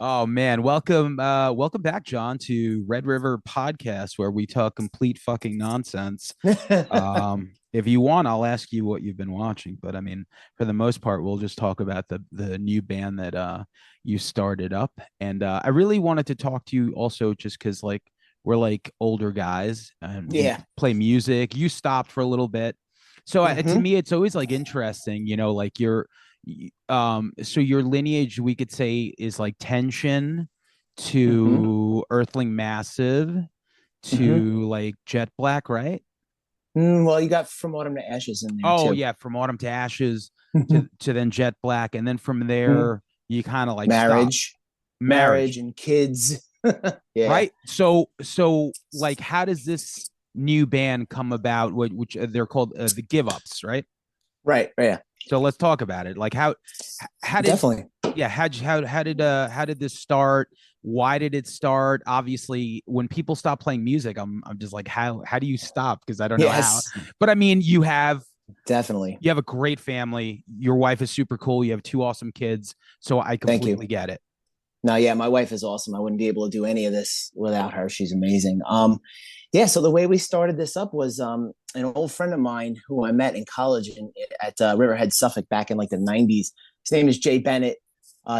Oh man, welcome back, John, to Red River Podcast, where we talk complete fucking nonsense. If you want, I'll ask you what you've been watching, but I mean, for the most part, we'll just talk about the new band that you started up. And I really wanted to talk to you also, just because like we're like older guys and we Yeah. play music. You stopped for a little bit, so to hmm me, it's always like interesting, like so your lineage, we could say, is like Tension hmm to Earthling Massive hmm to like Jet Black, right? Well, you got From Autumn to Ashes in there Oh too. yeah, from Autumn to Ashes Mhm. to then Jet Black, and then from Mhm. there you kind of like stop. Marriage, Marriage, marriage, and kids. Yeah. right? So like, how does this new band come about? Which they're called the Give Ups, right? Right. Yeah. So let's talk about it. Like how did Definitely. yeah, how did this start? Why did it start? Obviously, when people stop playing music, I'm just like, how do you stop? Because I don't know how. Yes. But I mean, Definitely. you have a great family. Your wife is super cool. You have two awesome kids. So I Thank completely you. get it. No, yeah, my wife is awesome. I wouldn't be able to do any of this without her. She's amazing. Yeah. So the way we started this up was an old friend of mine who I met in college at Riverhead, Suffolk, back in like the '90s. His name is Jay Bennett.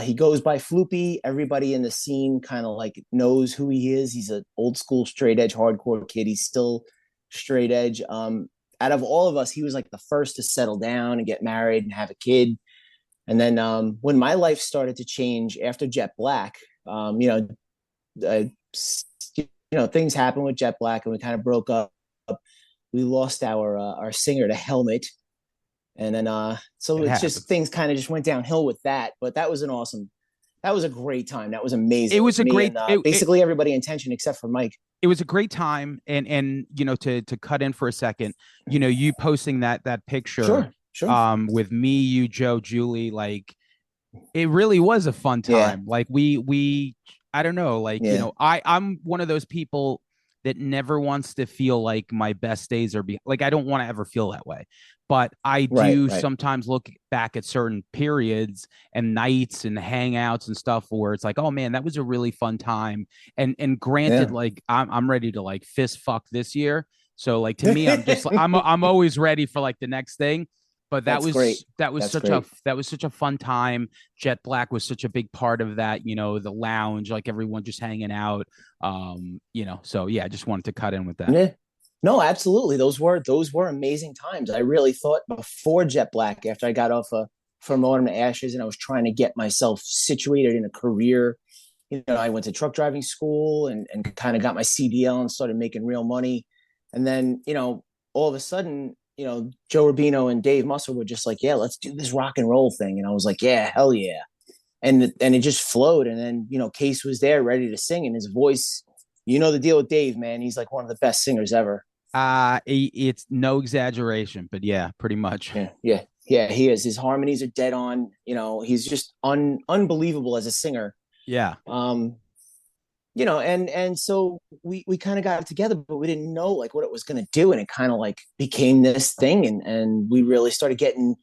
He goes by Floopy. Everybody in the scene kind of like knows who he is. He's an old school straight edge hardcore kid. He's still straight edge. Out of all of us, he was like the first to settle down and get married and have a kid. And then when my life started to change after Jet Black, um, you know, uh, things happened with Jet Black, and we kind of broke up. We lost our singer to Helmet, and then so It it's just happens. things kind of just went downhill with that. But that was an awesome, that was a great time. That was It amazing. It was was a me great and basically everybody in Tension except for Mike. it was a great time. And to cut in for a second, you posting that picture Sure, sure. with me, you, Joe, Julie, like it really was a fun Yeah, time. Like we I don't know, like, yeah. I'm one of those people that never wants to feel like my best days are like, I don't want to ever feel that way. But I Right, do right. sometimes look back at certain periods and nights and hangouts and stuff where it's like, oh man, that was a really fun time. And granted, Yeah. like I'm ready to like fist fuck this year. So like to me, I'm just like I'm always ready for like the next thing. But That's great. That's great. that was such a fun time. Jet Black was such a big part of that, the lounge, like everyone just hanging out. So yeah, I just wanted to cut in with that. Yeah. No, absolutely. Those were amazing times. I really thought before Jet Black, after I got off from Autumn to Ashes, and I was trying to get myself situated in a career. I went to truck driving school and kind of got my CDL and started making real money. And then, all of a sudden, Joe Rubino and Dave Musser were just like, yeah, let's do this rock and roll thing. And I was like, yeah, hell yeah. And it just flowed. And then, Case was there ready to sing, and his voice, the deal with Dave, man. He's like one of the best singers ever. It's no exaggeration, but yeah, pretty much. Yeah, yeah, yeah. He is. His harmonies are dead on. He's just unbelievable as a singer. Yeah. Um, and so we kind of got it together, but we didn't know like what it was going to do, and it kind of like became this thing, and we really started getting.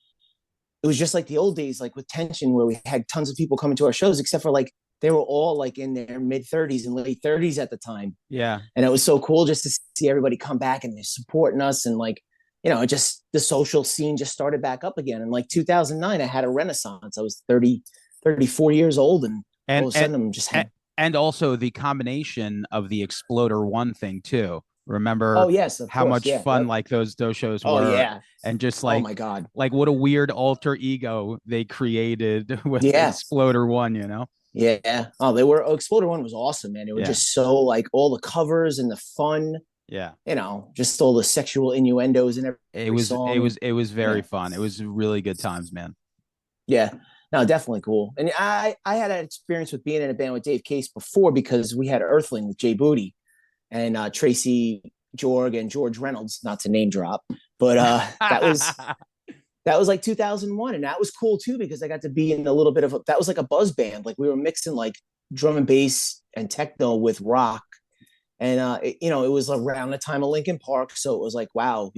It was just like the old days, like with Tension, where we had tons of people coming to our shows, except for like they were all like in their mid 30s and late 30s at the time, Yeah. and it was so cool just to see everybody come back and they're supporting us, and like it just the social scene just started back up again. And like 2009, I had a renaissance. I was 34 years old, and all And of a and sudden I'm just and had. and also the combination of the Exploder One thing too. Remember Oh yes, of how course, much yeah, fun yep. like those shows Oh were, yeah. and just Oh my god. like what a weird alter ego they created with Yeah. Exploder One. Yeah. Oh, they were Exploder One was awesome, man. They were Yeah. just so like all the covers and the fun, Yeah. just all the sexual innuendos in It every was it was song. it was very Yeah. fun. It was really good times, man. Yeah. No, definitely cool. And I had an experience with being in a band with Dave Case before, because we had Earthling with Jay Booty and Tracy Jorg and George Reynolds, not to name drop, but that was like 2001, and that was cool too because I got to be in a little bit of that was like a buzz band. Like we were mixing like drum and bass and techno with rock, and it was around the time of Linkin Park, so it was like wow,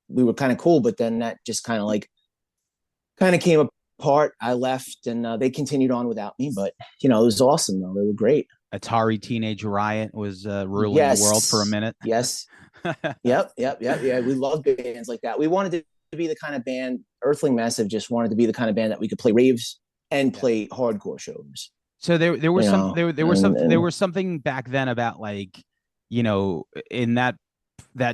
we were kind of cool. But then that just kind of came part. I left, and they continued on without me. But it was awesome though. They were great. Atari Teenage Riot was ruling the world for a Yes, minute. yes, yep. Yeah, we love bands like that. We wanted to be the kind of band. Earthling Massive just wanted to be the kind of band that we could play raves and Yeah. play hardcore shows. So there was You some know, there and was something back then about like, in that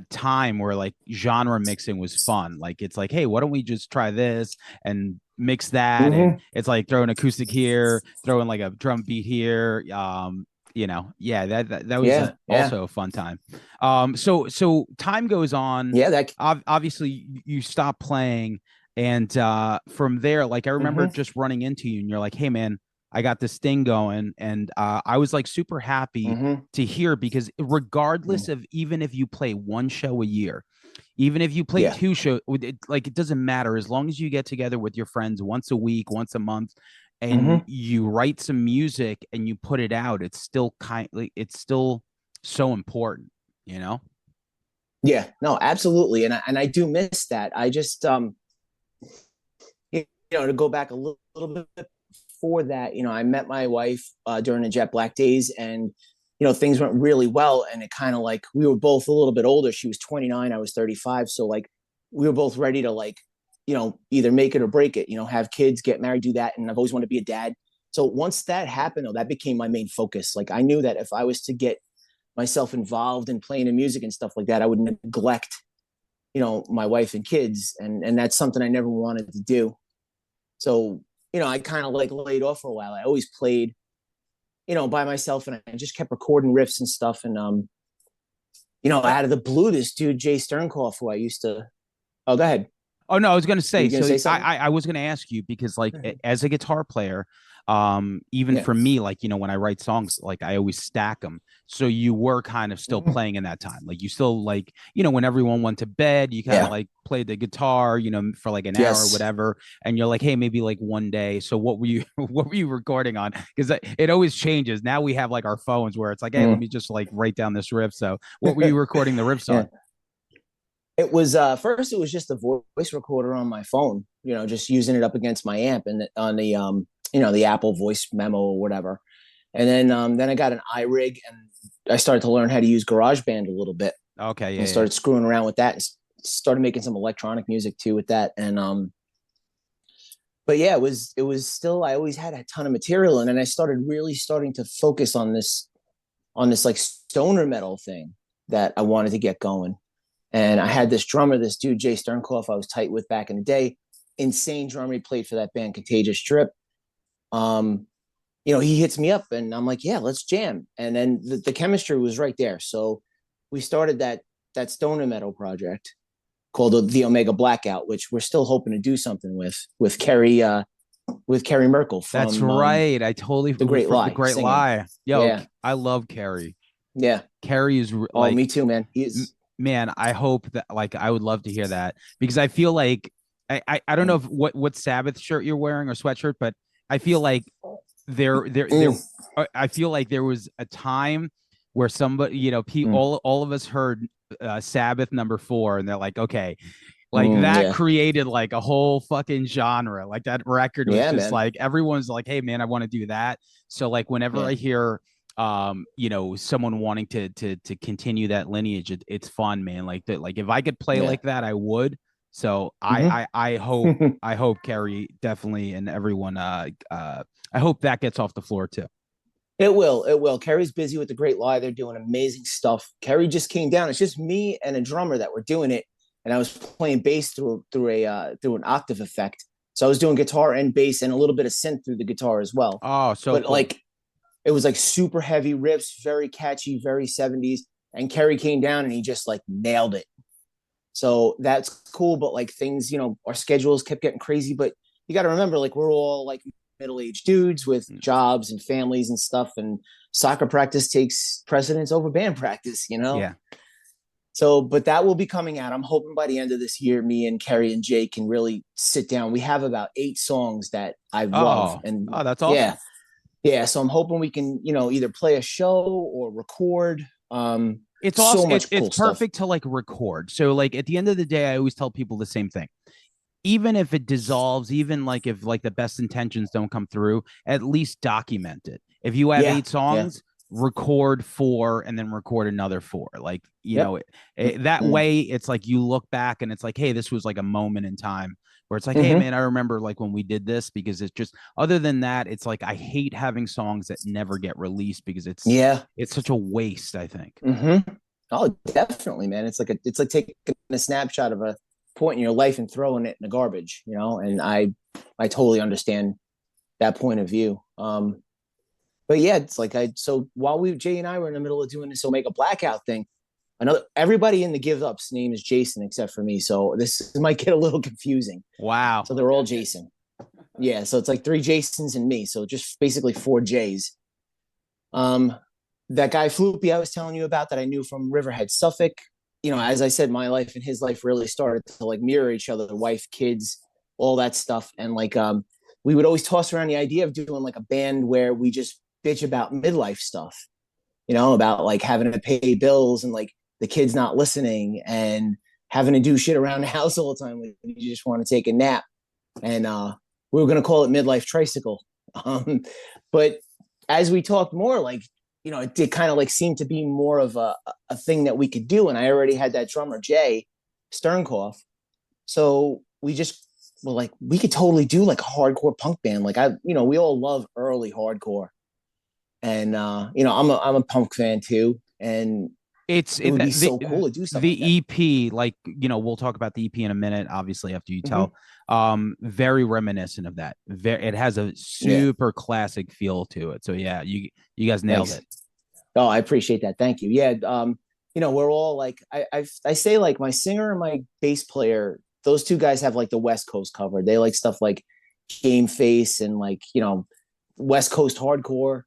time where like genre mixing was fun. Like it's like, hey, why don't we just try this and mix that? And mm-hmm. it's like throw an acoustic here, throw in like a drum beat here. Yeah, that was Yeah. also a fun time. So time goes on. Yeah, that. Obviously, you stop playing, and from there, like I remember Mm-hmm. just running into you, and you're like, hey man, I got this thing going, and I was like super happy Mm-hmm. to hear, because regardless Mm-hmm. of, even if you play one show a year, even if you play Yeah. two shows, like it doesn't matter, as long as you get together with your friends once a week, once a month, and Mm-hmm. you write some music and you put it out, it's still so important, you know. Yeah. No, absolutely. And I do miss that. I just to go back a little bit before that, I met my wife during the Jet Black days, and things went really well, and it kind of like we were both a little bit older. She was 29, I was 35, so like we were both ready to like either make it or break it, have kids, get married, do that, and I've always wanted to be a dad. So once that happened, though, that became my main focus. Like I knew that if I was to get myself involved in playing in music and stuff like that, I would neglect my wife and kids, and that's something I never wanted to do. So, I kind of like laid off for a while. I always played, by myself, and I just kept recording riffs and stuff. And, out of the blue, this dude, Jay Sternkoff, who I used to, oh, go ahead. Oh no, I was gonna Were say. you going to So say something? I was gonna ask you, because like as a guitar player, even Yeah. for me, like when I write songs, like I always stack them. So you were kind of still Mm-hmm. playing in that time, like you still like when everyone went to bed, you kind of Yeah. like played the guitar, for like an hour or Yes. whatever, and you're like, hey, maybe like one day. So what were you what were you recording on? Because it always changes. Now we have like our phones where it's like, hey, let Mm. me just like write down this riff. So what were you recording the riffs Yeah. on? It was first it was just a voice recorder on my phone, just using it up against my amp and on the the Apple voice memo or whatever. And then I got an iRig, and I started to learn how to use GarageBand a little bit, Okay, and yeah, started screwing around with that, and started making some electronic music too with that. And but yeah, it was still, I always had a ton of material, and then I started really starting to focus on this like stoner metal thing that I wanted to get going. And I had this drummer, this dude, Jay Sternkoff, I was tight with back in the day. Insane drummer. He played for that band Contagious Strip. Um, he hits me up, and I'm like, yeah, let's jam. And then the chemistry was right there. So we started that stoner metal project called the Omega Blackout, which we're still hoping to do something with Kerry Merkel that's from right. I totally The Great from the Lie Great singing. Lie. Yo, Yeah, I love Carrie. yeah. Carrie is Oh, like, me too, man. He's man. I hope that, like, I would love to hear that, because I feel like I don't know if what Sabbath shirt you're wearing or sweatshirt, but I feel like there mm, I feel like there was a time where somebody, mm, all of us heard Sabbath #4, and they're like, okay, like that yeah, created like a whole fucking genre. Like that record was yeah, just man. like, everyone's like, hey man, I want to do that. So like whenever Yeah. I hear someone wanting to continue that lineage, it's fun, man. Like that, like if I could play Yeah. like that, I would. So Mm-hmm. I hope Carrie definitely, and everyone I hope that gets off the floor too. It will. It will. Kerry's busy with The Great Lie. They're doing amazing stuff. Kerry just came down. It's just me and a drummer that were doing it, and I was playing bass through an octave effect. So I was doing guitar and bass and a little bit of synth through the guitar as well. Oh, so But cool. like it was like super heavy riffs, very catchy, very 70s. And Kerry came down and he just like nailed it. So that's cool. But like things, our schedules kept getting crazy. But you got to remember, like, we're all like middle-aged dudes with jobs and families and stuff. And soccer practice takes precedence over band practice. Yeah. So, but that will be coming out. I'm hoping by the end of this year, me and Kerry and Jake can really sit down. We have about 8 songs that I love. And Oh, that's yeah, awesome. yeah. So I'm hoping we can, either play a show or record. It's So also much it's cool stuff. perfect to like record. So like at the end of the day, I always tell people the same thing. even if it dissolves, even like if like the best intentions don't come through, at least document it. If you have Yeah, eight yeah, songs, record four and then record another four. Like, yep. that Mm-hmm. way it's like you look back and it's like, hey, this was like a moment in time where it's like, hey, Mm-hmm. man, I remember like when we did this, because it's just, other than that, it's like I hate having songs that never get released because Yeah. it's such a waste, I think. Mm-hmm. Oh, definitely, man. It's like taking a snapshot of a point in your life and throwing it in the garbage, you know. And I totally understand that point of view. But yeah, it's like so while Jay and I were in the middle of doing this Omega Blackout thing, another everybody in the Give Up's name is Jason except for me. So this might get a little confusing. Wow. So they're all Jason. Yeah, so it's like three Jasons and me. So just basically four J's. Um, that guy Floopy I was telling you about that I knew from Riverhead, Suffolk. You know, as I said, my life and his life really started to like mirror each other, wife, kids, all that stuff. And like we would always toss around the idea of doing like a band where we just bitch about midlife stuff, you know, about like having to pay bills and like the kids not listening and having to do shit around the house all the time when you just want to take a nap. And we were going to call it Midlife Tricycle. Um, but as we talked more, like, you know, it did kind of like seem to be more of a thing that we could do. And I already had that drummer, Jay Sternkoff. So we just were like, we could totally do like a hardcore punk band. Like we all love early hardcore. And I'm a punk fan too. And It's it would be the so cool to do stuff like that. the EP, like, we'll talk about the EP in a minute, obviously after you Mm-hmm. tell. Very reminiscent of that. It has a Yeah. super classic feel to it. So yeah, you guys nailed Thanks. it. Oh, I appreciate that. Thank you. Yeah. We're all like I say like my singer and my bass player, those two guys have like the West Coast covered. They like stuff like Game Face and like, West Coast hardcore.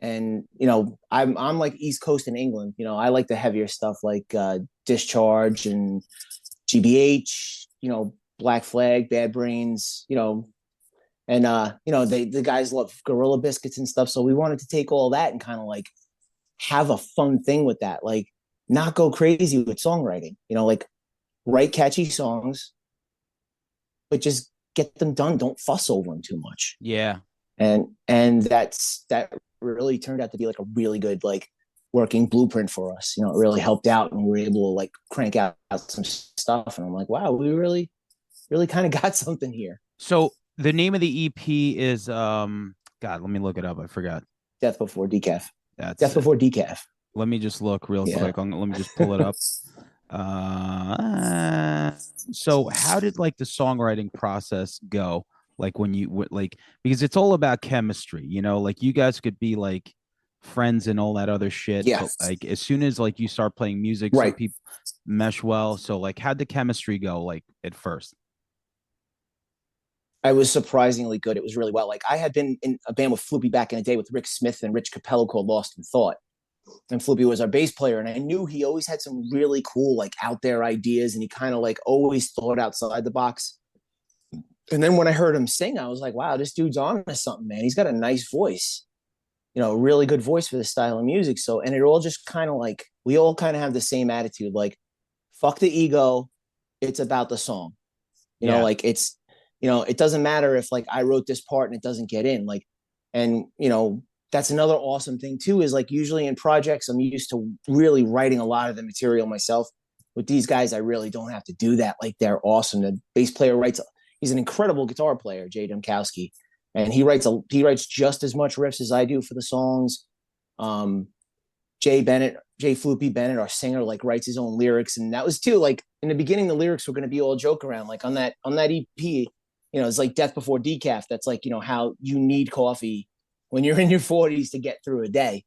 And I'm like East Coast in England. I like the heavier stuff like Discharge and GBH, Black Flag, Bad Brains, and the guys love Gorilla Biscuits and stuff. So we wanted to take all that and kind of like have a fun thing with that, like not go crazy with songwriting, like write catchy songs, but just get them done. Don't fuss over them too much. Yeah. And that really turned out to be like a really good like working blueprint for us. It really helped out, and we were able to like crank out some stuff. And I'm like, wow, we really, really kind of got something here. So the name of the EP is God, let me look it up. I forgot. Death Before Decaf. That's Death Before Decaf. Let me just look real Yeah. quick. Let me just pull it up. So how did like the songwriting process go? Like when you like, because it's all about chemistry, like you guys could be like friends and all that other shit, Yeah. but like as soon as like you start playing music, some Right. people mesh well. So like how'd the chemistry go like at first? I was surprisingly good. It was really well. Like I had been in a band with Floopy back in the day with Rick Smith and Rich Capello called Lost in Thought. And Floopy was our bass player. And I knew he always had some really cool, like out there ideas. And he kind of like always thought outside the box. And then when I heard him sing, I was like, wow, this dude's on to something, man. He's got a nice voice, really good voice for this style of music. So, and it all just kind of like, we all kind of have the same attitude, like, fuck the ego. It's about the song. Yeah. Like it doesn't matter if like I wrote this part and it doesn't get in. Like, and that's another awesome thing too, is like usually in projects, I'm used to really writing a lot of the material myself. With these guys, I really don't have to do that. Like they're awesome. The bass player he's an incredible guitar player, Jay Domkowski. And he writes just as much riffs as I do for the songs. Um, Jay Floopy Bennett, our singer, like writes his own lyrics. And that was too, like in the beginning, the lyrics were going to be all joke around. Like on that EP, it's like Death Before Decaf. That's like, how you need coffee when you're in your 40s to get through a day.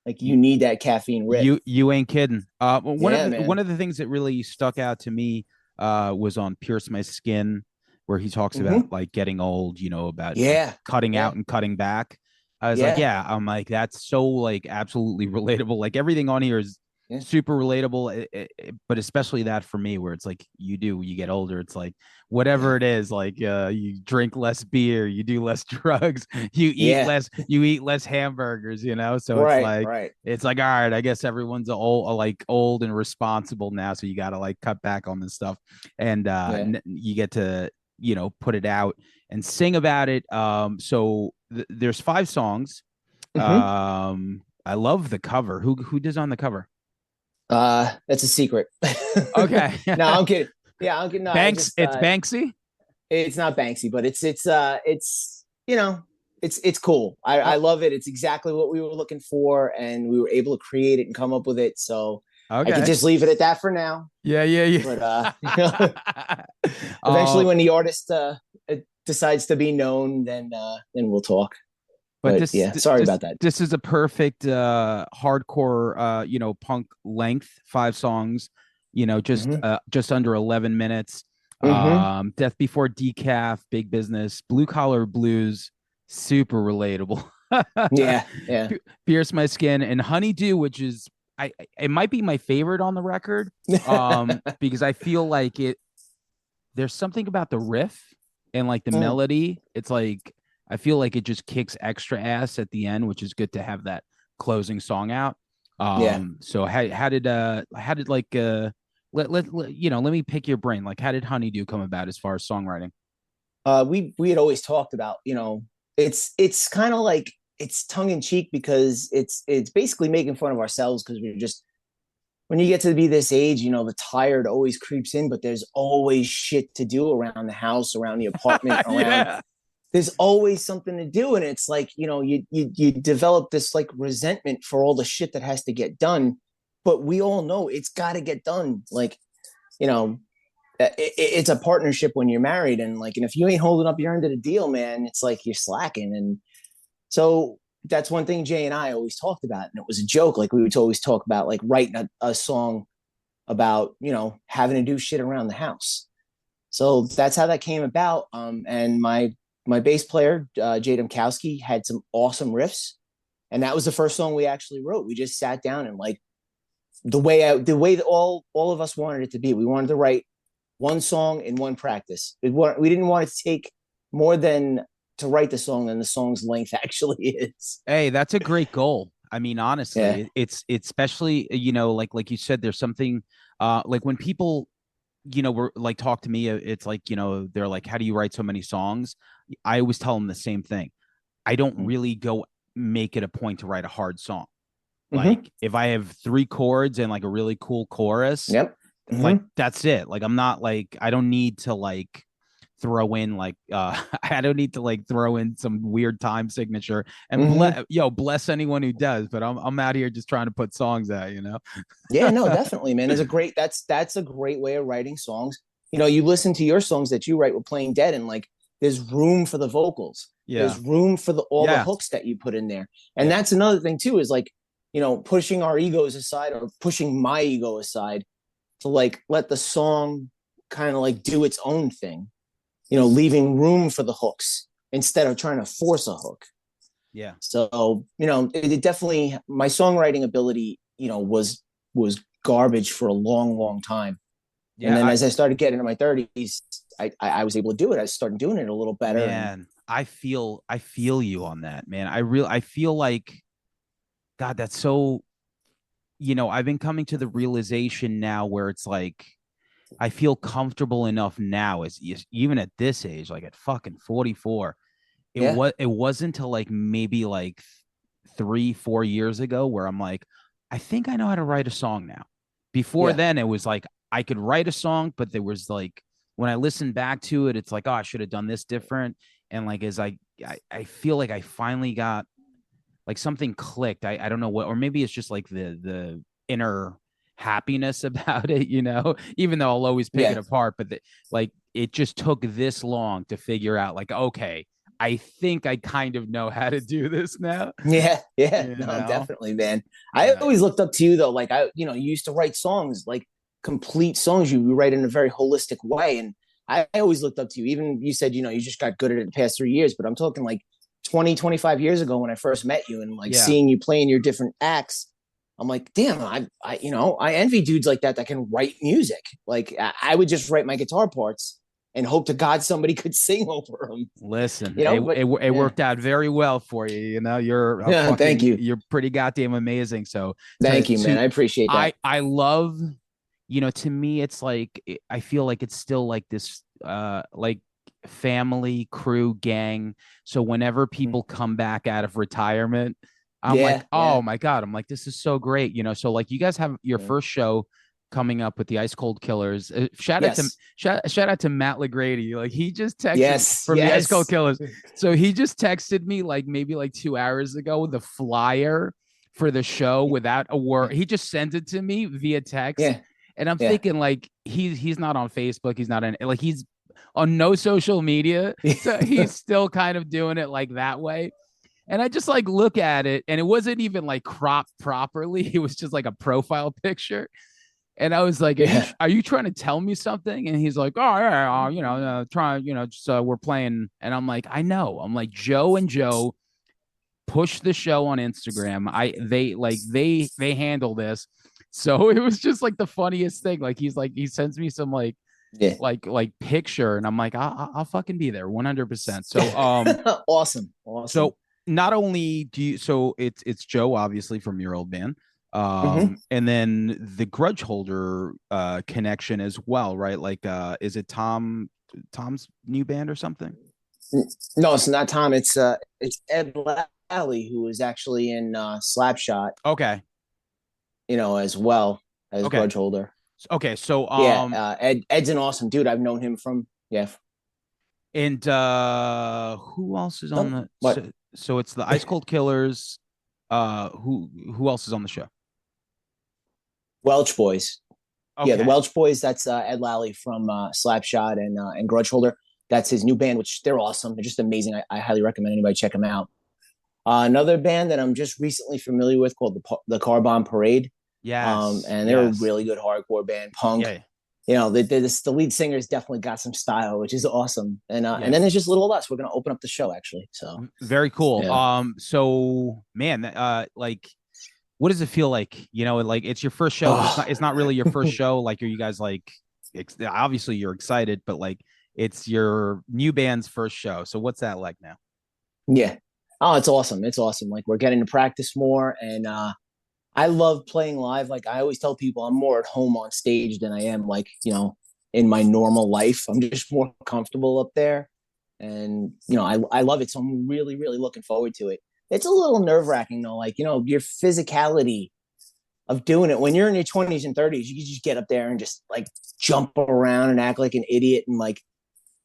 Like you need that caffeine rip. You ain't kidding. Yeah, One man. of the things that really stuck out to me was on Pierce My Skin, where he talks about Mm-hmm. like getting old, about like Yeah. cutting Yeah. out and cutting back. I was like, Yeah. yeah, I'm like, that's so like absolutely relatable. Like everything on here is Yeah. super relatable, but especially that for me, where it's like you get older. It's like whatever Yeah. it is, like you drink less beer, you do less drugs, Yeah. you eat less hamburgers, So Right. Right. it's like, all right, I guess everyone's old and responsible now, so you got to like cut back on this stuff, and Yeah. you get to put it out and sing about it. So there's 5 songs. Hmm. I love the cover. Who does on the cover? That's a secret. Okay. No, I'm kidding. Yeah, I'm kidding. No, I Banks. just It's Banksy. it's not Banksy, but it's it's cool. I Oh, love it. It's exactly what we were looking for, and we were able to create it and come up with it. So I could okay. just leave it at that for now. Yeah, yeah, But yeah. eventually, um, when the artist decides to be known, then we'll talk. but But this yeah, sorry this about that. this is a perfect hardcore punk length, 5 songs, Hmm. just under 11 minutes. Hmm. Death Before Decaf, Big Business, Blue Collar Blues, super relatable. Yeah, yeah. Pierce My Skin, and Honeydew, which is it might be my favorite on the record. Because I feel like there's something about the riff and like the Mm, melody. It's like I feel like it just kicks extra ass at the end, which is good to have that closing song out. yeah. So how did like let me pick your brain. Like how did Honeydew come about as far as songwriting? We had always talked about, it's kind of like it's tongue in cheek because it's basically making fun of ourselves because we're just when you get to be this age, the tired always creeps in, but there's always shit to do around the house, around the apartment, around Yeah. there's always something to do. And it's like, you develop this like resentment for all the shit that has to get done. But we all know it's got to get done. Like, you know, it's a partnership when you're married. And if you ain't holding up your end of the deal, man, it's like you're slacking. And so that's one thing Jay and I always talked about. And it was a joke. Like we would always talk about like writing a song about, having to do shit around the house. So that's how that came about. And my bass player, Jay Domkowski, had some awesome riffs. And that was the first song we actually wrote. We just sat down and like the way that all of us wanted it to be. We wanted to write one song in one practice. We didn't want it to take more than to write the song than the song's length actually is. Hey, that's a great goal. I mean, Yeah. honestly, it's especially, like you said, there's something like when people, were like talk to me, it's like, they're like, how do you write so many songs? I always tell them the same thing. I don't really go make it a point to write a hard song. Mm-hmm. Like if I have 3 chords and like a really cool chorus, Yep. like Mm-hmm. that's it. Like I'm not like I don't need to like throw in like I don't need to like throw in some weird time signature and Mm-hmm. bless anyone who does, but I'm out here just trying to put songs out. Yeah, no, definitely, man. That's a great way of writing songs. You listen to your songs that you write with Playing Dead, and like there's room for the vocals. Yeah. There's room for all the Yeah. hooks that you put in there. And Yeah. that's another thing too, is like, pushing our egos aside or pushing my ego aside to like let the song kind of like do its own thing, leaving room for the hooks instead of trying to force a hook. Yeah. So, it definitely my songwriting ability, was garbage for a long, long time. And Yeah. then as I started getting into my 30s, I was able to do it. I started doing it a little better. And Man, I feel you on that, man. I feel like God, that's so, I've been coming to the realization now where it's like I feel comfortable enough now as even at this age, like at fucking 44. yeah, It wasn't until like maybe like 3, 4 years ago where I'm like, I think I know how to write a song now. Before yeah, then, it was like I could write a song, but there was like when I listened back to it, it's like, oh, I should have done this different. And like as I feel like I finally got like something clicked. I don't know what, or maybe it's just like the inner happiness about it, even though I'll always pick it yeah, apart, but like it just took this long to figure out like, okay, I think I kind of know how to do this now, yeah, yeah. you No, know? definitely, man. I Yeah. always looked up to you though. Like you used to write songs, like complete songs. You write in a very holistic way. And I always looked up to you. Even you said, you just got good at it the past 3 years, but I'm talking like 20, 25 years ago when I first met you and like Yeah. seeing you playing your different acts. I'm like, damn, I envy dudes like that can write music. Like I would just write my guitar parts and hope to God somebody could sing over them, Listen, it, but it yeah. worked out very well for you. You're a Yeah, thank fucking, you. you're pretty goddamn amazing. So Thank you, man. I appreciate that. I love, to me, it's like, I feel like it's still like this, like family, crew, gang. So whenever Mhm. people come back out of retirement, I'm like, Yeah, oh yeah, my God. I'm like, this is so great. So like you guys have your yeah. first show coming up with the Ice Cold Killers. Yes, Shout out to Matt LaGrady. Like he just texted yes, from the Ice Cold yes. Killers. So he just texted me like maybe like 2 hours ago the flyer for the show without a word. Yeah, He just sent it to me via text. yeah, And I'm yeah. thinking like he's not on Facebook. He's not in like he's on no social media. So he's still kind of doing it like that way. And I just like look at it and it wasn't even like cropped properly. It was just like a profile picture. And I was like, Yeah. are you trying to tell me something? And he's like, oh yeah, trying, just we're playing. And I'm like, I know. I'm like, Joe and Joe push the show on Instagram. They handle this. So it was just like the funniest thing. Like he sends me some Yeah. picture and I'm like, I'll fucking be there 100%. So Awesome. Awesome. so not only do you, so it's Joe obviously from your old band, Hmm. and then the Grudge Holder connection as well, right? Like is it Tom's new band or something? No, it's not Tom. It's Ed Lally, who is actually in Slapshot, Okay. as well as Okay. Grudge Holder. Okay, so Yeah, Ed's an awesome dude. I've known him from, yeah. and who else is on Oh, the what? so it's the Ice Cold Killers. Who else is on the show? Welch Boys. Yeah, the Okay. Welch Boys. That's Ed Lally from Slapshot and Grudge Holder. That's his new band, which they're awesome. They're just amazing. I highly recommend anybody check them out. Another band that I'm just recently familiar with called the Car Bomb Parade, Yes. and they're a Yes. really good hardcore band, punk. Yeah. The lead singer's definitely got some style, which is awesome. And Yeah. then there's just Little Us. We're gonna open up the show actually. So Very cool. yeah. So man, like what does it feel like? Like it's your first show, but Oh, it's not really your first show. Like, are you guys like, obviously you're excited, but like it's your new band's first show. So what's that like now? yeah. Oh, it's awesome. It's awesome. Like we're getting to practice more, and I love playing live. Like I always tell people, I'm more at home on stage than I am like in my normal life. I'm just more comfortable up there, and I love it. So I'm really really looking forward to it. It's a little nerve wracking though, like your physicality of doing it when you're in your 20s and 30s. You can just get up there and just like jump around and act like an idiot and like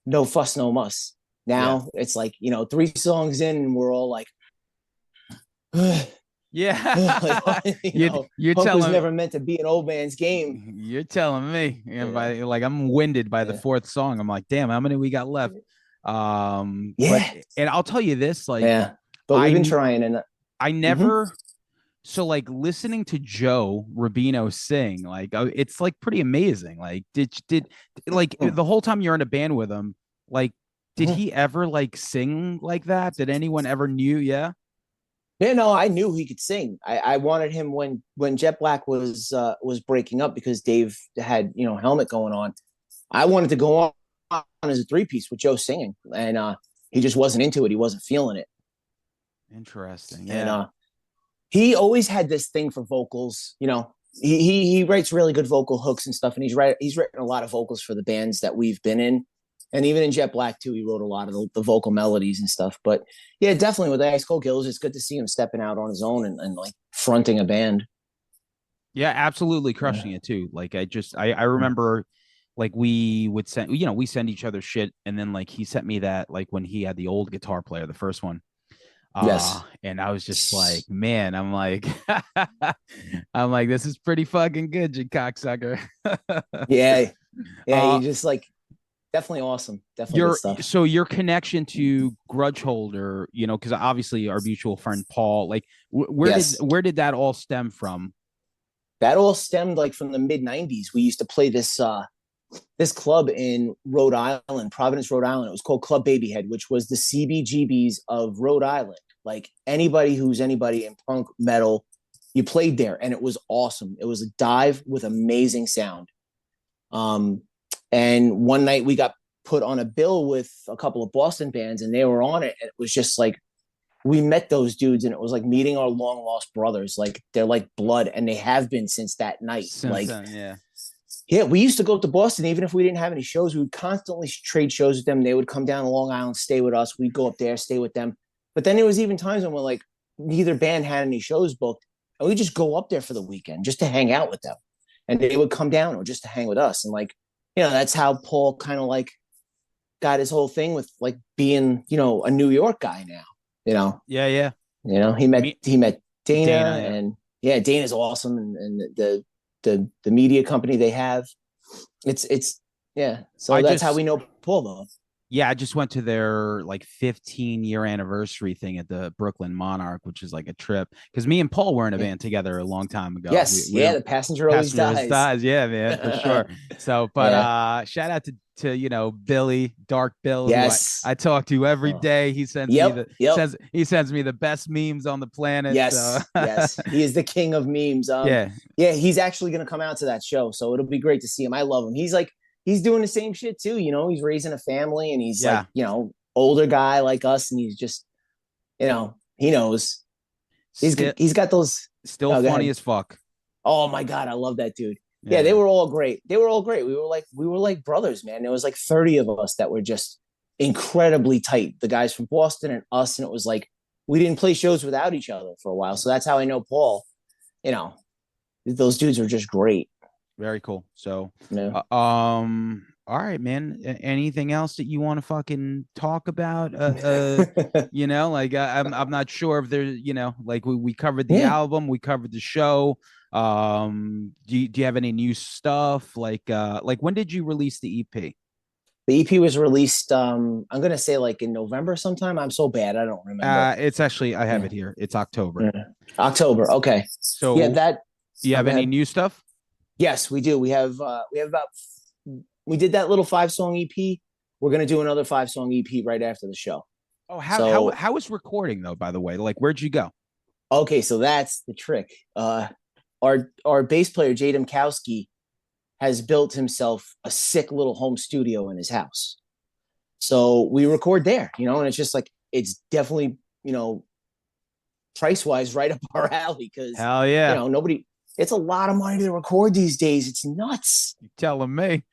no fuss, no muss. Yeah. Now it's like 3 songs in, and we're all like, Yeah. like, You're punk was telling never meant to be an old man's game. you're telling me. And Yeah, by like I'm winded by the yeah, fourth song. I'm like, damn, how many we got left? But yeah, and I'll tell you this, like yeah. But we've been I trying, and I mhm. never so like listening to Joe Rubino sing, like it's like pretty amazing. Like did like the whole time you're in a band with him, like did Mhm. he ever like sing like that? Did anyone ever knew? Yeah. Yeah, no, I knew he could sing. I wanted him when Jet Black was breaking up because Dave had Helmet going on. I wanted to go on as a 3 piece with Joe singing, and he just wasn't into it. He wasn't feeling it, Interesting. and Yeah. he always had this thing for vocals. He writes really good vocal hooks and stuff, and he's written a lot of vocals for the bands that we've been in, and even in Jet Black too. He wrote a lot of the vocal melodies and stuff. But yeah, definitely with the Ice Cold Killers, it's good to see him stepping out on his own and like fronting a band. Yeah, absolutely Yeah. crushing it too. Like I remember like we would send we send each other shit and then like he sent me that like when he had the old guitar player, the first one. Yes. And I was just like, man, I'm like I'm like, this is pretty fucking good, you cocksucker. Yeah. Yeah. uh He just like definitely awesome. Definitely good your stuff. so your connection to Grudge Holder, because obviously our mutual friend Paul, like Yes. where did that all stem from? That all stemmed like from the mid 90s. We used to play this club in Rhode Island, Providence, Rhode Island. It was called Club Babyhead, which was the CBGBs of Rhode Island. Like anybody who's anybody in punk metal, you played there, and it was awesome. It was a dive with amazing sound. Um, and one night we got put on a bill with a couple of Boston bands, and they were on it. And it was just like we met those dudes, and it was like meeting our long lost brothers. Like they're like blood, and they have been since that night. Since Like then, yeah. Yeah, we used to go up to Boston, even if we didn't have any shows. We would constantly trade shows with them. They would come down to Long Island, stay with us. We'd go up there, stay with them. But then there was even times when we're like, neither band had any shows booked, and we just go up there for the weekend just to hang out with them. And they would come down or just to hang with us. And like, that's how Paul kind of like got his whole thing with like being, a New York guy now. You know, Yeah, yeah. he met Me, Dana, Yeah. and yeah, Dana's awesome, and the media company they have. It's yeah. So that's how we know Paul though. Yeah, I just went to their like 15-year anniversary thing at the Brooklyn Monarch, which is like a trip because me and Paul were in a band together a long time ago. Yes, We yeah, were the passenger always passengers dies. dies, yeah, man, for sure. So, but Yeah. shout out to Billy, Dark Bill, who Yes. I talk to every Oh. day. He sends me Yep. Yep. the best memes on the planet. So Yes. Yes. He is the king of memes. yeah, Yeah, he's actually gonna come out to that show, so it'll be great to see him. I love him. He's doing the same shit too. He's raising a family, and he's like, yeah, older guy like us, and he's just, he knows. still He's got those. still Oh, go funny ahead. as fuck. Oh my god, I love that dude. Yeah, they Yeah. were all great. They were all great. We were like brothers, man. There was like 30 of us that were just incredibly tight. The guys from Boston and us, and it was like we didn't play shows without each other for a while. So that's how I know Paul. You know, those dudes are just great. Very cool. So, Yeah. all right, man. Anything else that you want to fucking talk about? Like I'm not sure if there's, like we covered the Yeah. album, we covered the show. Do you have any new stuff? Like when did you release the EP? The EP was released. I'm gonna say like in November sometime. I'm so bad, I don't remember. It's actually I have Yeah. it here. It's October. Yeah. October. Okay. Yeah. So, That. you have Go any ahead. new stuff? Yes, we do. We have about we did that little 5 song EP. We're gonna do another 5 song EP right after the show. Oh, So how was recording though, by the way? Like where'd you go? okay, so that's the trick. Our bass player Jay Kowski has built himself a sick little home studio in his house. So we record there, and it's just like it's definitely, price wise right up our alley because Hell yeah. nobody. It's a lot of money to record these days. It's nuts. You telling me.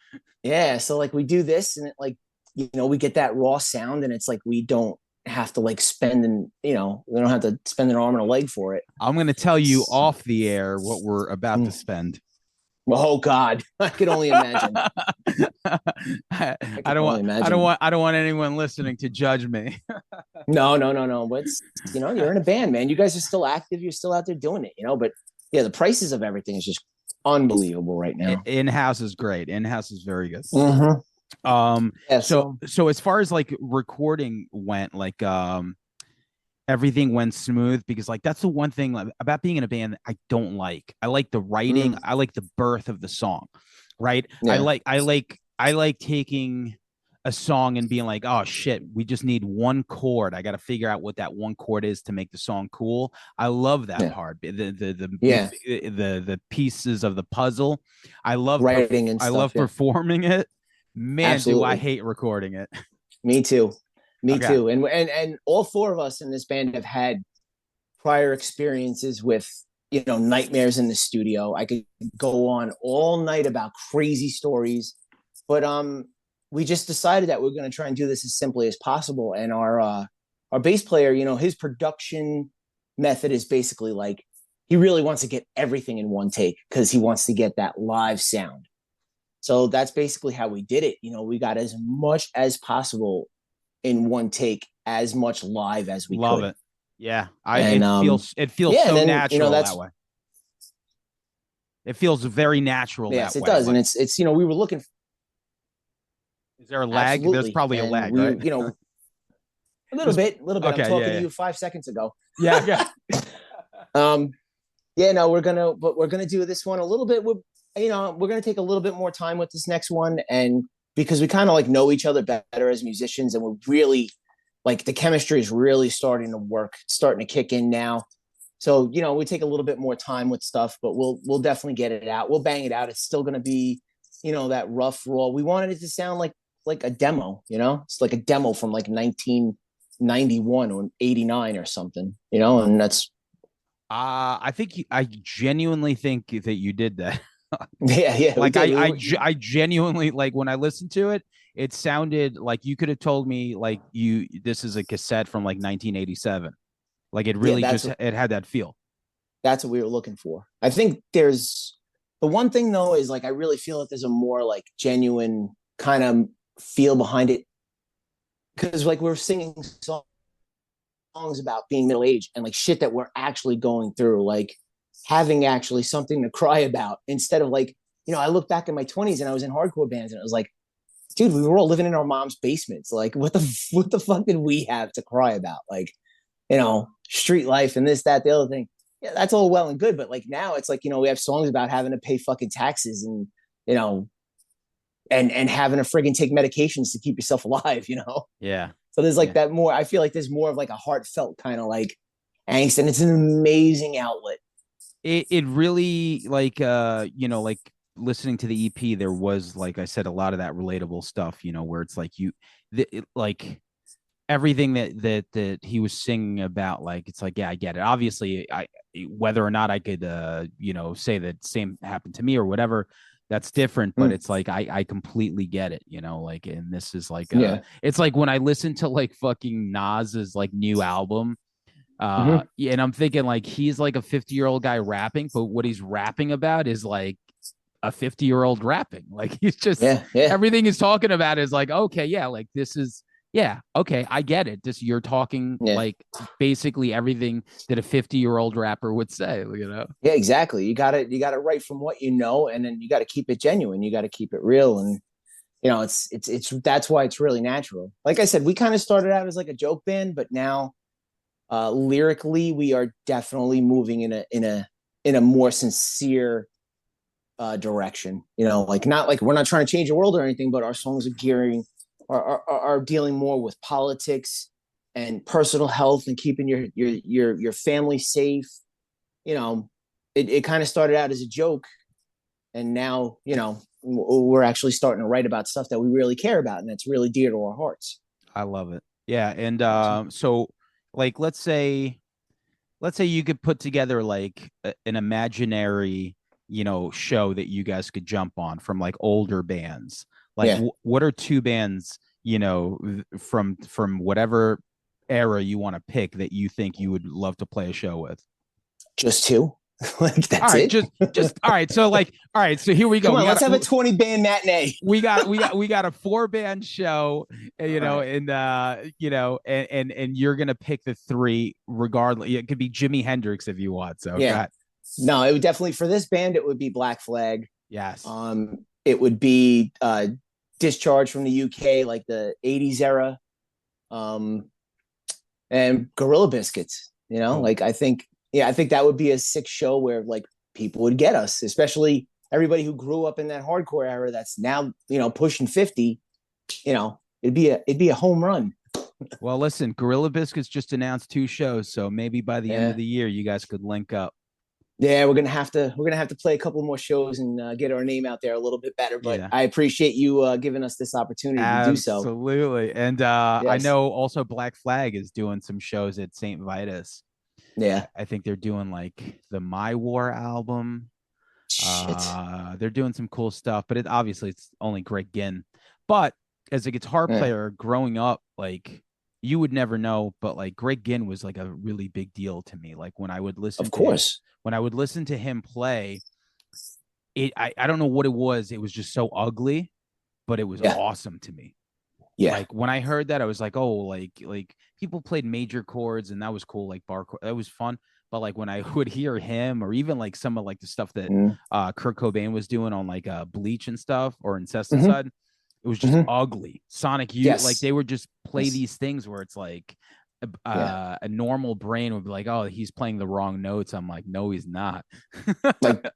Yeah, so like we do this, and it like we get that raw sound, and it's like we don't have to like we don't have to spend an arm and a leg for it. I'm going to tell you off the air what we're about to spend. Oh God, I could only imagine. I I don't want imagine. I don't want anyone listening to judge me. No, no, no, no. But you're in a band, man. You guys are still active. You're still out there doing it. But yeah, the prices of everything is just unbelievable right now. In-house is great. In-house is very good. Mm-hmm. Yeah, So as far as like recording went, like everything went smooth because like that's the one thing like, about being in a band that I don't like. I like the writing. I like the birth of the song, right? Yeah. I like taking a song and being like, oh shit, we just need one chord. I got to figure out what that one chord is to make the song cool. I love that part. The pieces of the puzzle. I love writing and stuff. I love performing it. Man, Absolutely. do I hate recording it. Me too. Me too. And all 4 of us in this band have had prior experiences with nightmares in the studio. I could go on all night about crazy stories, but we just decided that we're going to try and do this as simply as possible. And our bass player, his production method is basically like he really wants to get everything in one take because he wants to get that live sound. So that's basically how we did it. We got as much as possible in one take, as much live as we love could. it. Yeah, it feels so natural that way. It feels very natural. Yes, that it way. does, and it's we were looking. Is there a lag? Absolutely. There's probably a lag, right? A little bit. Okay, I'm talking to you 5 seconds ago. Yeah. Yeah, no, we're gonna do this one a little bit. We're gonna take a little bit more time with this next one, and because we kind of like know each other better as musicians, and we're really like the chemistry is really starting to work, starting to kick in now. So we take a little bit more time with stuff, but we'll definitely get it out. We'll bang it out. It's still gonna be that rough raw. We wanted it to sound like a demo. It's like a demo from like 1991 or 89 or something. And that's. I genuinely think that you did that. Yeah, we Like did. I genuinely like when I listened to it, it sounded like you could have told me like this is a cassette from like 1987. Like it yeah, really just it had that feel. that's what we were looking for. I think there's the one thing though is like I really feel that there's a more like genuine kind of feel behind it because like we're singing songs about being middle aged and like shit that we're actually going through, like having actually something to cry about instead of like, I look back in my 20s and I was in hardcore bands and it was like, dude, we were all living in our mom's basements. Like, what the fuck did we have to cry about? Like, street life and this, that, the other thing. Yeah, that's all well and good, but like now it's like, we have songs about having to pay fucking taxes and you know and having to friggin' take medications to keep yourself alive. Yeah. So there's like Yeah. that more. I feel like there's more of like a heartfelt kind of like angst, and it's an amazing outlet. It really like like listening to the EP, there was, like I said, a lot of that relatable stuff, where it's like like everything that he was singing about, like it's like, yeah, I get it. Obviously, I whether or not I could say that same happened to me or whatever, that's different, but Mm. it's like I completely get it, like, and this is like Yeah. it's like when I listen to like fucking Nas's like new album, Mm-hmm. yeah, and I'm thinking like he's like a 50-year-old guy rapping, but what he's rapping about is like a 50-year-old rapping. Like he's just Yeah. Yeah. everything he's talking about is like, okay, yeah, like this is, yeah, okay, I get it. This, you're talking Yeah. like basically everything that a 50-year-old rapper would say. Yeah. Exactly. You got to write from what you know, and then you got to keep it genuine. You got to keep it real, and it's that's why it's really natural. Like I said, we kind of started out as like a joke band, but now lyrically we are definitely moving in a more sincere direction. Like not like we're not trying to change the world or anything, but our songs are dealing more with politics and personal health and keeping your family safe. It kind of started out as a joke, and now we're actually starting to write about stuff that we really care about and that's really dear to our hearts. I love it. Yeah, and Awesome. so like let's say you could put together like an imaginary show that you guys could jump on from like older bands. Like Yeah, what are two bands from whatever era you want to pick that you think you would love to play a show with? just two. Like All that's right, it. just all right, so like, all right, so here we go. Come we on, got let's have a 20 band matinee. we got a 4 band show, All right. and and you're gonna pick the three regardless. It could be Jimi Hendrix if you want. So Yeah. God, No, it would definitely for this band it would be Black Flag. yes, It would be Discharge from the UK, like the 80s era. Um and Gorilla Biscuits, cool. like I think that would be a sick show where like people would get us, especially everybody who grew up in that hardcore era that's now, pushing 50, it'd be a home run. Well, listen, Gorilla Biscuits just announced 2 shows, so maybe by the end of Yeah. the year, you guys could link up. Yeah, we're gonna have to play a couple more shows and get our name out there a little bit better. But Yeah, I appreciate you giving us this opportunity to do so. absolutely. And I Yes. know also Black Flag is doing some shows at St. Vitus. Yeah. I think they're doing like the My War album. Shit. They're doing some cool stuff, but obviously it's only Greg Ginn. But as a guitar Yeah. player growing up, like you would never know, but like Greg Ginn was like a really big deal to me. Like Of course. when I would listen to him play, I don't know what it was. It was just so ugly, but it was Yeah. awesome to me. Yeah. Like when I heard that, I was like, oh, like people played major chords and that was cool, like bar chord, that was fun. But like when I would hear him, or even like some of like the stuff that Mm-hmm. Kurt Cobain was doing on like Bleach and stuff, or Mm-hmm. Incesticide, it was just Mm-hmm. ugly. Sonic Youth, like Yes. they would just play Yes. these things where it's like Yeah. a normal brain would be like, oh, he's playing the wrong notes. I'm like, no, he's not.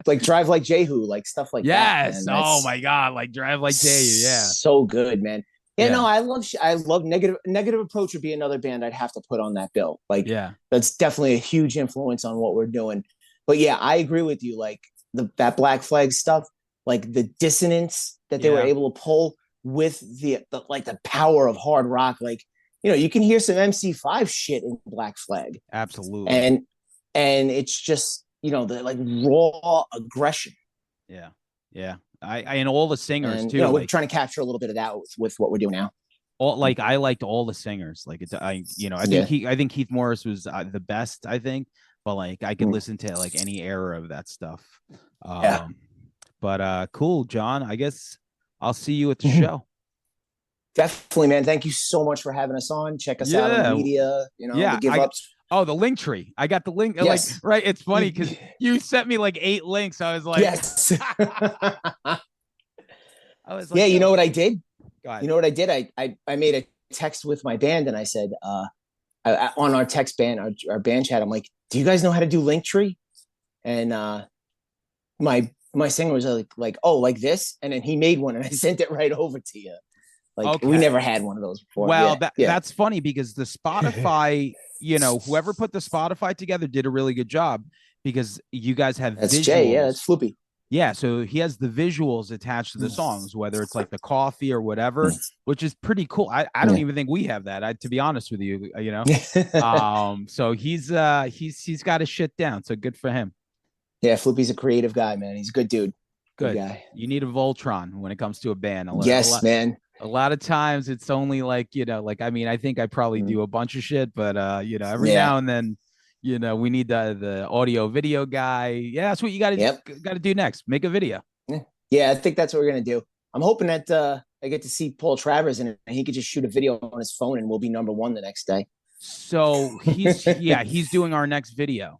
Like Drive Like Jehu, like stuff like that, Yes. man. Oh That's my God. Like Drive Like Jay. Yeah. so good, man. Yeah, no, Yeah. I love Negative Approach would be another band I'd have to put on that bill. Like Yeah. that's definitely a huge influence on what we're doing. But yeah, I agree with you. Like that Black Flag stuff, like the dissonance that they were Yeah. able to pull with the like the power of hard rock. Like you can hear some MC5 shit in Black Flag, Absolutely. and it's just the like raw aggression. Yeah. Yeah. I and all the singers And too. we're Like trying to capture a little bit of that with what we're doing now. all like I liked all the singers. Like Yeah. I think Keith Morris was the best, I think, but like I could Mm. listen to like any era of that stuff. Yeah. Um but cool, John. I guess I'll see you at the Mhm. show. Definitely, man. Thank you so much for having us on. Check us out on the Yeah. media, the Yeah, Give Ups. oh, the link tree. I got the link. Like, Yes. right? It's funny because You, you sent me like 8 links. yes. I was Yeah, like, you yo, know what I did? God. You know what I did? I made a text with my band and I said, on our text band, our band chat, I'm like, do you guys know how to do Linktree? And my singer was oh, like this, and then he made one, and I sent it right over to you. Like we Okay. never had one of those before. Well, Yeah, yeah. that's funny because the Spotify, whoever put the Spotify together did a really good job because you guys have That's Jay. Yeah, visuals. that's Floopy. Yeah, so he has the visuals attached to the songs, whether it's like the coffee or whatever, which is pretty cool. I don't Yeah. even think we have that. To be honest with you, so he's got his shit down. So good for him. Yeah, Floopy's a creative guy, man. He's a good dude. Good Good. guy. You need a Voltron when it comes to a band. Yes, man. A lot of times it's only like, like I mean, I think I probably do a bunch of shit, but every Yeah. now and then, we need the audio video guy. Yeah, that's what you Yep. got to do next. Make a video. Yeah, I think that's what we're gonna do. I'm hoping that I get to see Paul Travers and he could just shoot a video on his phone and we'll be #1 the next day. So he's doing our next video.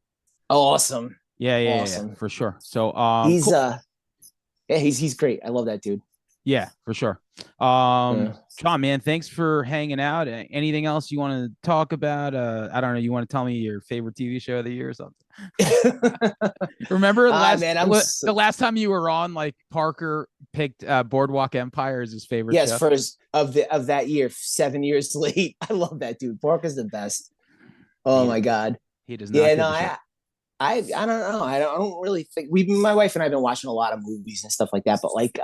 Awesome. Yeah, Awesome. for sure. So He's cool. Yeah, he's great. I love that dude. Yeah, for sure. John, man, thanks for hanging out. Anything else you want to talk about? I don't know. You want to tell me your favorite TV show of the year or something? Remember the last time you were on, like Parker picked Boardwalk Empire as his favorite yes, show. first of that year, 7 years late. I love that dude. Parker's the best. Oh my god. He does not. Yeah, no, I don't know. I don't really think my wife and I have been watching a lot of movies and stuff like that, but like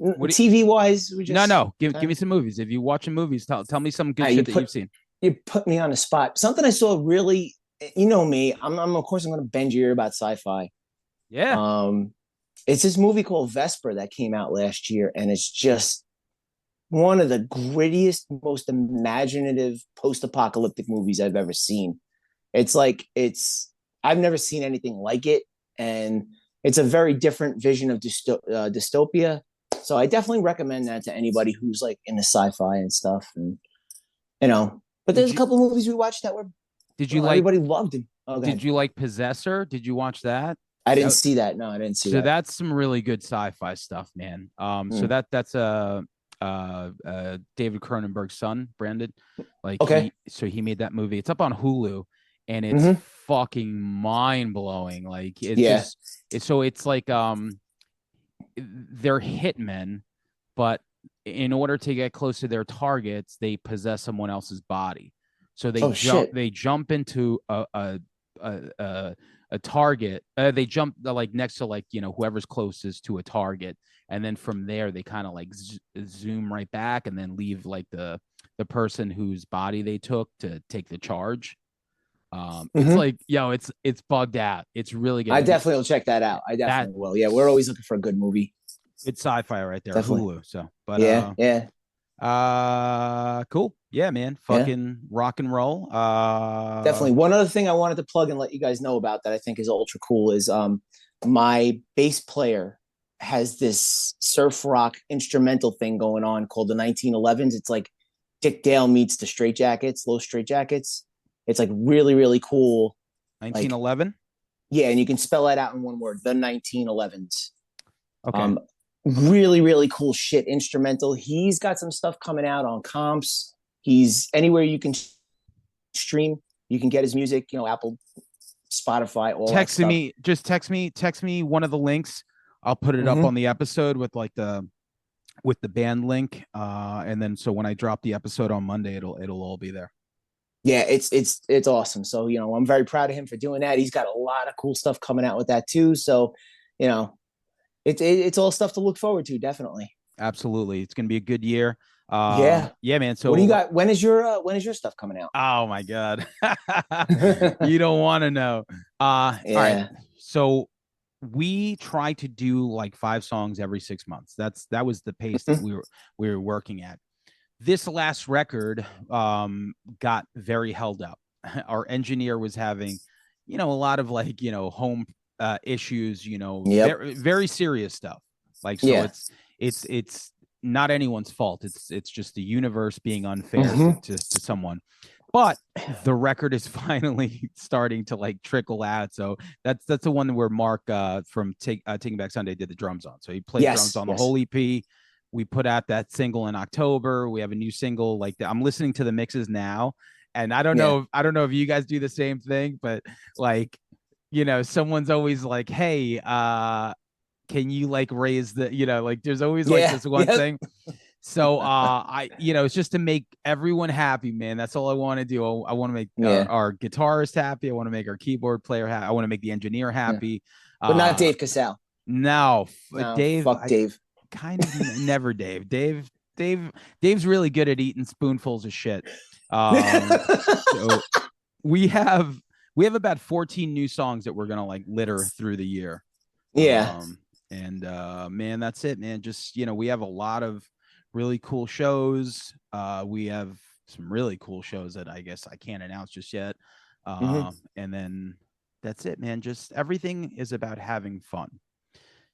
TV wise, we just no. Give me some movies. If you watching movies, tell me some good shit that you've seen. You put me on the spot. Something I saw really, you know me. I'm of course I'm going to bend your ear about sci-fi. Yeah. It's this movie called Vesper that came out last year, and it's just one of the grittiest, most imaginative post-apocalyptic movies I've ever seen. I've never seen anything like it, and it's a very different vision of dystopia. So I definitely recommend that to anybody who's like into sci-fi and stuff. And but there's a couple movies we watched that were. Everybody loved it. Did you like Possessor? Did you watch that? I didn't see that. No, I didn't see that. So that's some really good sci-fi stuff, man. So that's David Cronenberg's son, Brandon. Like, okay. He made that movie. It's up on Hulu, and it's fucking mind blowing. Like, it's like they're hitmen, but in order to get close to their targets, they possess someone else's body. So they jump into a target. They jump like next to like whoever's closest to a target, and then from there they kind of like zoom right back and then leave like the person whose body they took to take the charge. It's like it's bugged out. It's really good. I definitely will check that out. I definitely will. Yeah, we're always looking for a good movie. It's sci-fi right there. Definitely. Hulu. So, but yeah. Cool. Yeah, man. Fucking rock and roll. Definitely. One other thing I wanted to plug and let you guys know about that I think is ultra cool is my bass player has this surf rock instrumental thing going on called the 1911s. It's like Dick Dale meets the Straight Jackets, Low Straight Jackets. It's like really, really cool. 1911? Yeah, and you can spell that out in one word, the 1911s. Okay. Really, really cool shit instrumental. He's got some stuff coming out on comps. He's anywhere you can stream. You can get his music, Apple, Spotify, all that stuff. Text me one of the links. I'll put it up on the episode with the band link. And then so when I drop the episode on Monday, it'll all be there. Yeah, it's awesome. So, I'm very proud of him for doing that. He's got a lot of cool stuff coming out with that too. So, it's all stuff to look forward to. Definitely. Absolutely. It's going to be a good year. Yeah, man. So what do you got? When is your stuff coming out? Oh my God. You don't want to know. Yeah. All right. So we try to do like 5 songs every 6 months. That was the pace that we were working at. This last record got very held up. Our engineer was having, a lot of like, home issues, Yep. very very serious stuff. Like, so Yeah. it's not anyone's fault. It's just the universe being unfair Mm-hmm. to someone. But the record is finally starting to like trickle out. So that's the one where Mark from Taking Back Sunday did the drums on. So he played drums Yes. on the Yes. whole EP. We put out that single in October. We have a new single. Like, I'm listening to the mixes now, and Yeah. I don't know if you guys do the same thing, but like, someone's always like, hey, can you like raise the, like there's always like Yeah. this one Yep. thing. So it's just to make everyone happy, man. That's all I want to do. I want to make Yeah. our guitarist happy. I want to make our keyboard player happy. I want to make the engineer Yeah. happy. But not Uh Dave Cassell. no, No, Dave, fuck I Dave. kind of never Dave's really good at eating spoonfuls of shit. So we have about 14 new songs that we're gonna like litter through the year. Yeah. And man, that's it, man. Just, we have a lot of really cool shows. We have some really cool shows that I guess I can't announce just yet. Mm-hmm. And then that's it, man. Just everything is about having fun.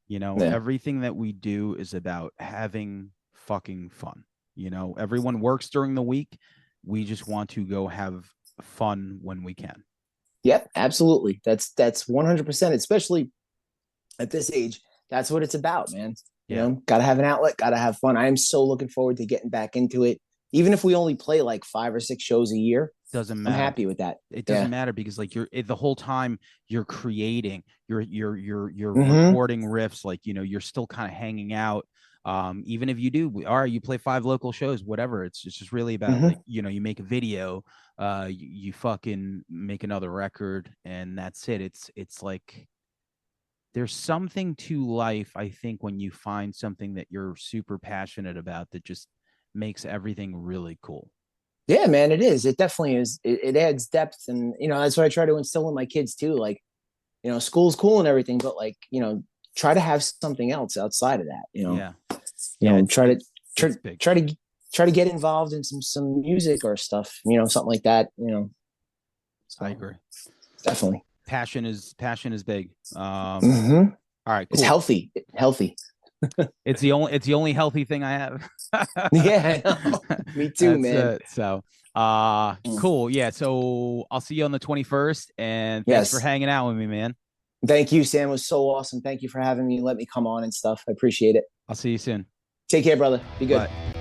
Yeah. Everything that we do is about having fucking fun. Everyone works during the week. We just want to go have fun when we can. Yep. Absolutely. That's 100%. Especially at this age, that's what it's about, man. Yeah. Got to have an outlet, got to have fun. I am so looking forward to getting back into it. Even if we only play like 5 or 6 shows a year, Doesn't I'm matter. happy with that. It doesn't Yeah. matter because like the whole time you're creating, you're Mm-hmm. recording riffs, like, you're still kind of hanging out. Even if you do, all right, you play 5 local shows, whatever. It's just really about like, Mm-hmm. you make a video, you fucking make another record, and that's it. It's like there's something to life, I think, when you find something that you're super passionate about that just makes everything really cool. Yeah, man, it is. It definitely is. It adds depth, and that's what I try to instill in my kids too. Like, school's cool and everything, but like, try to have something else outside of that. Yeah. Yeah, Try to try, it's big. try to try to get involved in some music or stuff. Something like that. So I agree. definitely. Passion is big. Mm-hmm. All right, It's cool. healthy. Healthy. It's the only healthy thing I have. Yeah, I know. Me too, That's man. it. So Mm. cool. Yeah. So I'll see you on the 21st. And thanks for Yes. hanging out with me, man. Thank you, Sam. It was so awesome. Thank you for having me. Let me come on and stuff. I appreciate it. I'll see you soon. Take care, brother. Be good. Bye.